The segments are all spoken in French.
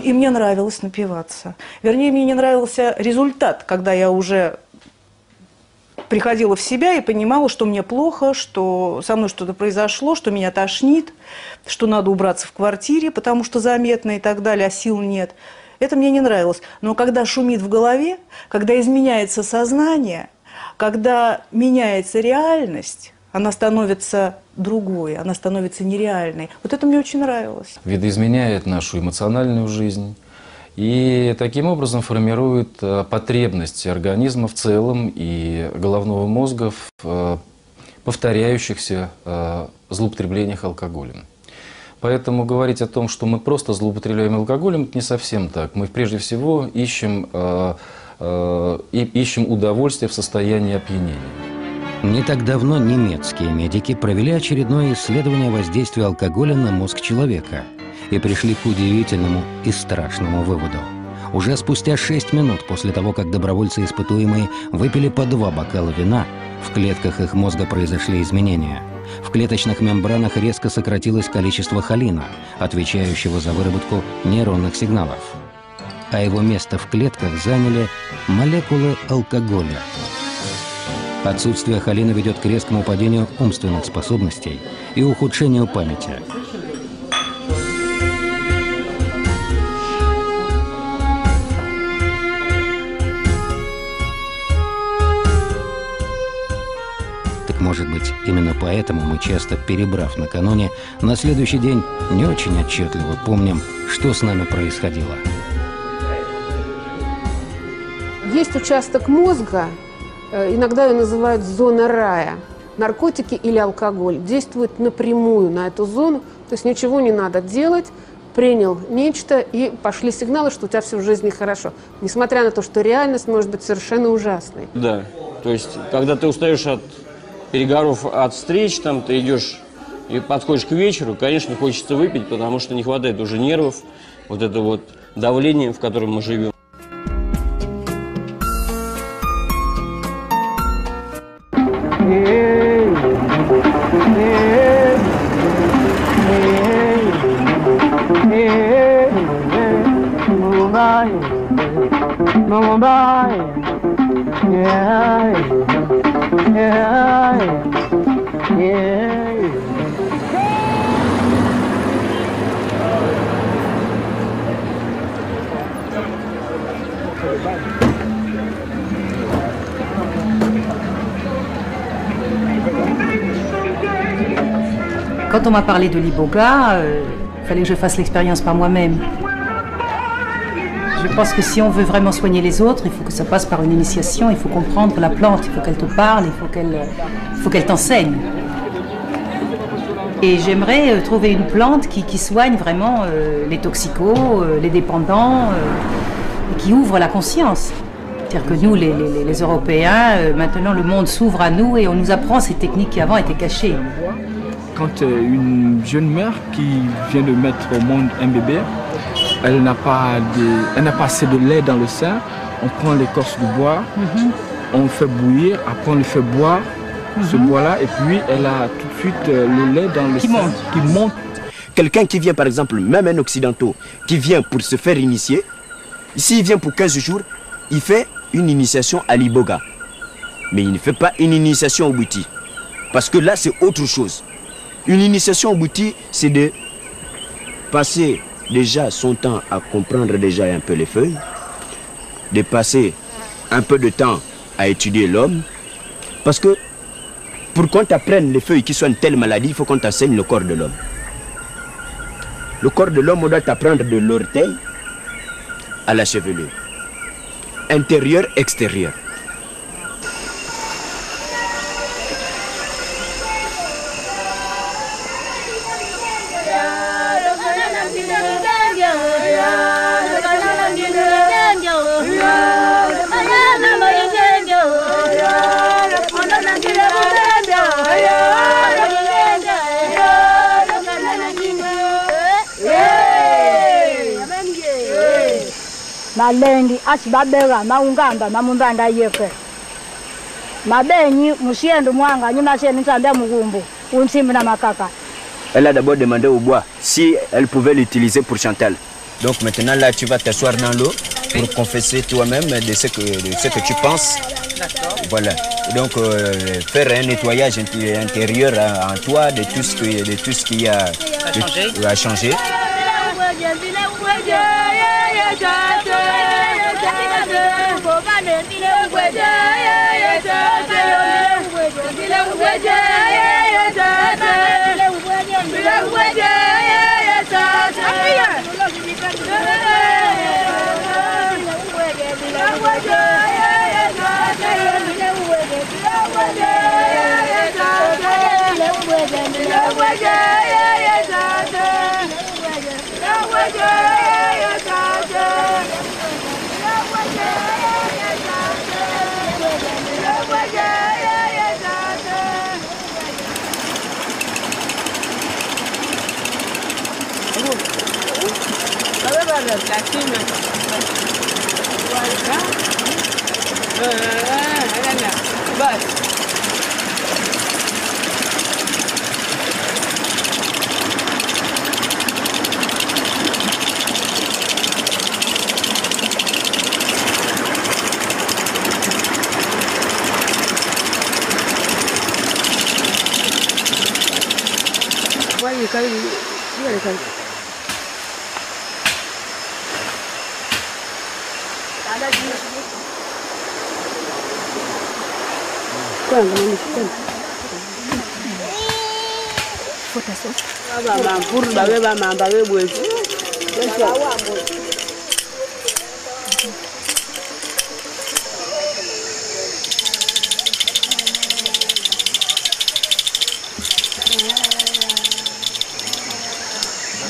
И мне нравилось напиваться. Вернее, мне не нравился результат, когда я уже приходила в себя и понимала, что мне плохо, что со мной что-то произошло, что меня тошнит, что надо убраться в квартире, потому что заметно и так далее, а сил нет. Это мне не нравилось. Но когда шумит в голове, когда изменяется сознание, когда меняется реальность, она становится другой, она становится нереальной. Вот это мне очень нравилось. Видоизменяет нашу эмоциональную жизнь и таким образом формирует потребности организма в целом и головного мозга в повторяющихся злоупотреблениях алкоголем. Поэтому говорить о том, что мы просто злоупотребляем алкоголем, это не совсем так. Мы прежде всего ищем удовольствие в состоянии опьянения. Не так давно немецкие медики провели очередное исследование воздействия алкоголя на мозг человека и пришли к удивительному и страшному выводу. Уже спустя 6 минут после того, как добровольцы-испытуемые выпили по 2 бокала вина, в клетках их мозга произошли изменения. В клеточных мембранах резко сократилось количество холина, отвечающего за выработку нейронных сигналов. А его место в клетках заняли молекулы алкоголя. Отсутствие холина ведет к резкому падению умственных способностей и ухудшению памяти. Так может быть, именно поэтому мы часто, перебрав накануне, на следующий день не очень отчетливо помним, что с нами происходило. Есть участок мозга, иногда ее называют зона рая. Наркотики или алкоголь действуют напрямую на эту зону, то есть ничего не надо делать, принял нечто и пошли сигналы, что у тебя все в жизни хорошо. Несмотря на то, что реальность может быть совершенно ужасной. Да, то есть когда ты устаешь от переговоров, от встреч, там ты идешь и подходишь к вечеру, конечно, хочется выпить, потому что не хватает уже нервов, вот это вот давление, в котором мы живем. Quand on m'a parlé de l'iboga, il fallait que je fasse l'expérience par moi-même. Je pense que si on veut vraiment soigner les autres, il faut que ça passe par une initiation, il faut comprendre la plante, il faut qu'elle te parle, il faut qu'elle t'enseigne. Et j'aimerais trouver une plante qui soigne vraiment les toxicos, les dépendants, et qui ouvre la conscience. C'est-à-dire que nous, les Européens, maintenant le monde s'ouvre à nous et on nous apprend ces techniques qui avant étaient cachées. Quand une jeune mère qui vient de mettre au monde un bébé, elle n'a pas assez de lait dans le sein, on prend l'écorce du bois, on le fait bouillir, après on le fait boire, ce bois-là, et puis elle a tout de suite le lait dans le sein qui monte. Quelqu'un qui vient par exemple, même un occidentaux, qui vient pour se faire initier, ici il vient pour 15 jours, il fait une initiation à l'iboga. Mais il ne fait pas une initiation au bouti, parce que là c'est autre chose. Une initiation au bouti, c'est de passer déjà son temps à comprendre déjà un peu les feuilles, de passer un peu de temps à étudier l'homme, parce que pour qu'on t'apprenne les feuilles qui soignent telle maladie, il faut qu'on t'enseigne le corps de l'homme. Le corps de l'homme, on doit t'apprendre de l'orteil à la chevelure, intérieur, extérieur. Malengi asibabeka maungamba mamumbanda yefe mabenyi musiendo mwanga nyuma sene nsamba mukumbu unsimbi na makaka Elle a d'abord demandé au bois si elle pouvait l'utiliser pour Chantal. Donc maintenant là, tu vas t'asseoir dans l'eau pour confesser toi-même de ce que tu penses. Voilà. Et donc faire un nettoyage intérieur en toi de tout ce qui a changé.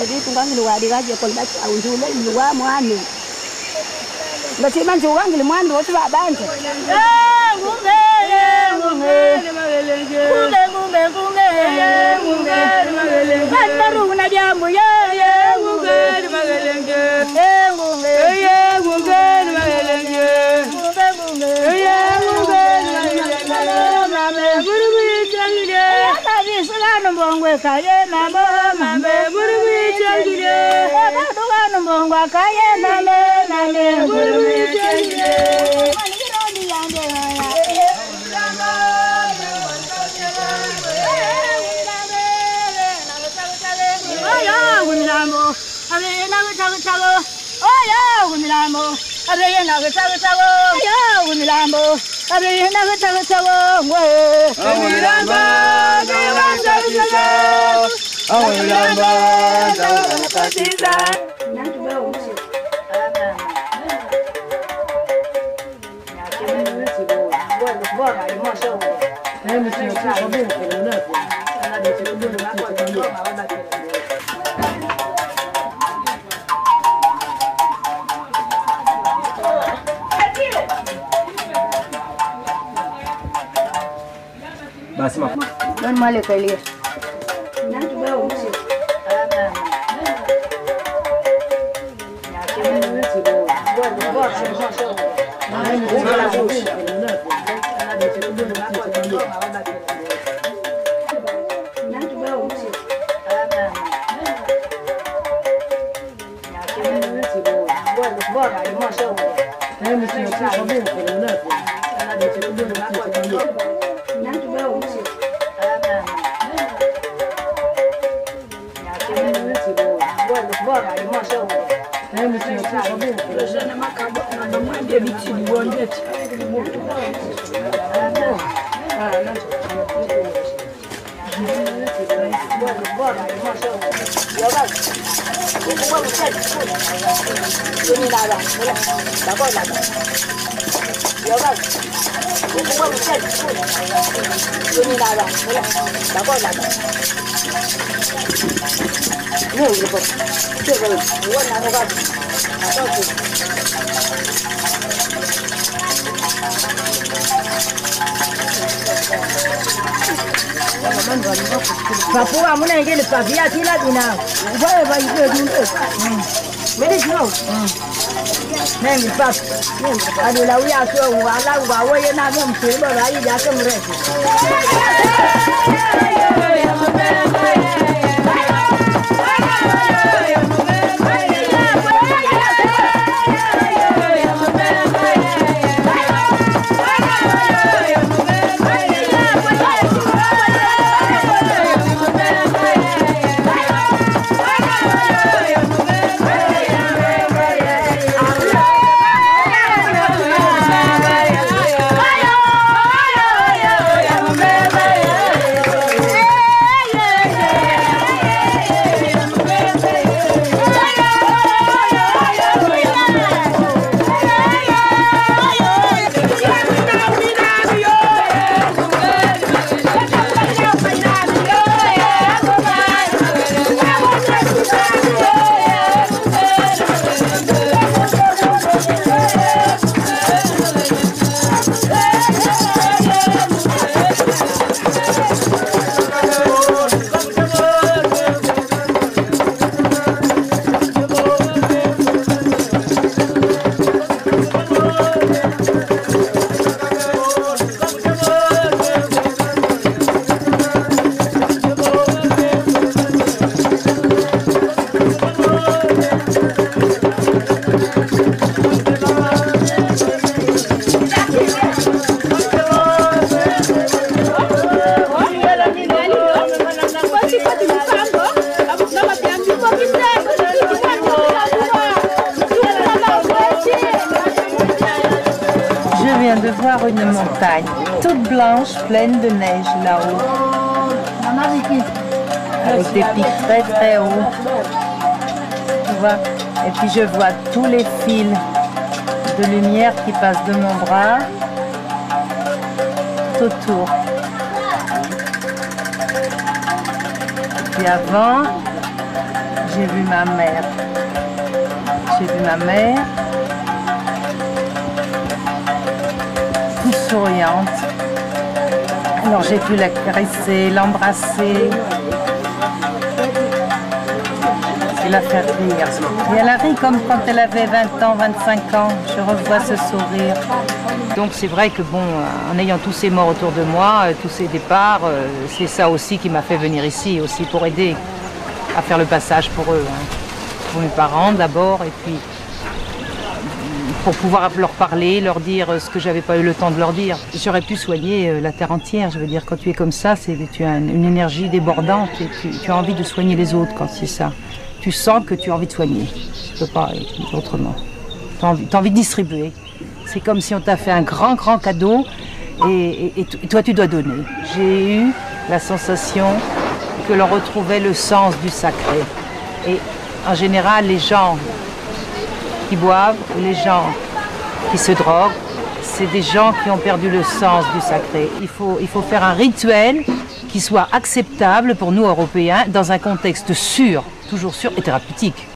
Jadi tunggang luar di raja kalau dah tahu dulu luar mana. Masih mana juga ngil mana dua sebab banci. Baru nak dia muya. Bongwe kaya namo mambe burwi changire baduga nombongwa kaya namo nane burwi changire manironi yande aya unramo ave naga chago aya unramo ave naga chago aya unramo ave naga chago we unramo Don male kali. Nanti bawa musik. Papua muna ingine pavia kila dina. Wewe vaje dunde. Mimi sio. Mimi pap. Adi la uya sio wala wa wewe na mimi msiba raia yake mrefu. viens de voir une montagne toute blanche, pleine de neige là-haut, avec des pics très très hauts. Tu vois? Et puis je vois tous les fils de lumière qui passent de mon bras tout autour. Et puis avant, j'ai vu ma mère. J'ai vu ma mère, toute souriante. Alors j'ai pu la caresser, l'embrasser et la faire rire. Et elle a ri comme quand elle avait 20 ans, 25 ans. Je revois ce sourire. Donc c'est vrai que bon, en ayant tous ces morts autour de moi, tous ces départs, c'est ça aussi qui m'a fait venir ici, aussi pour aider à faire le passage pour eux. Pour mes parents d'abord, et puis pour pouvoir leur parler, leur dire ce que j'avais pas eu le temps de leur dire. J'aurais pu soigner la terre entière, je veux dire, quand tu es comme ça, tu as une énergie débordante et tu as envie de soigner les autres quand c'est ça. Tu sens que tu as envie de soigner, tu peux pas être autrement. Tu as envie de distribuer. C'est comme si on t'a fait un grand cadeau et toi tu dois donner. J'ai eu la sensation que l'on retrouvait le sens du sacré. Et en général, les gens qui boivent ou les gens qui se droguent, c'est des gens qui ont perdu le sens du sacré. Il faut faire un rituel qui soit acceptable pour nous, Européens, dans un contexte sûr, toujours sûr et thérapeutique.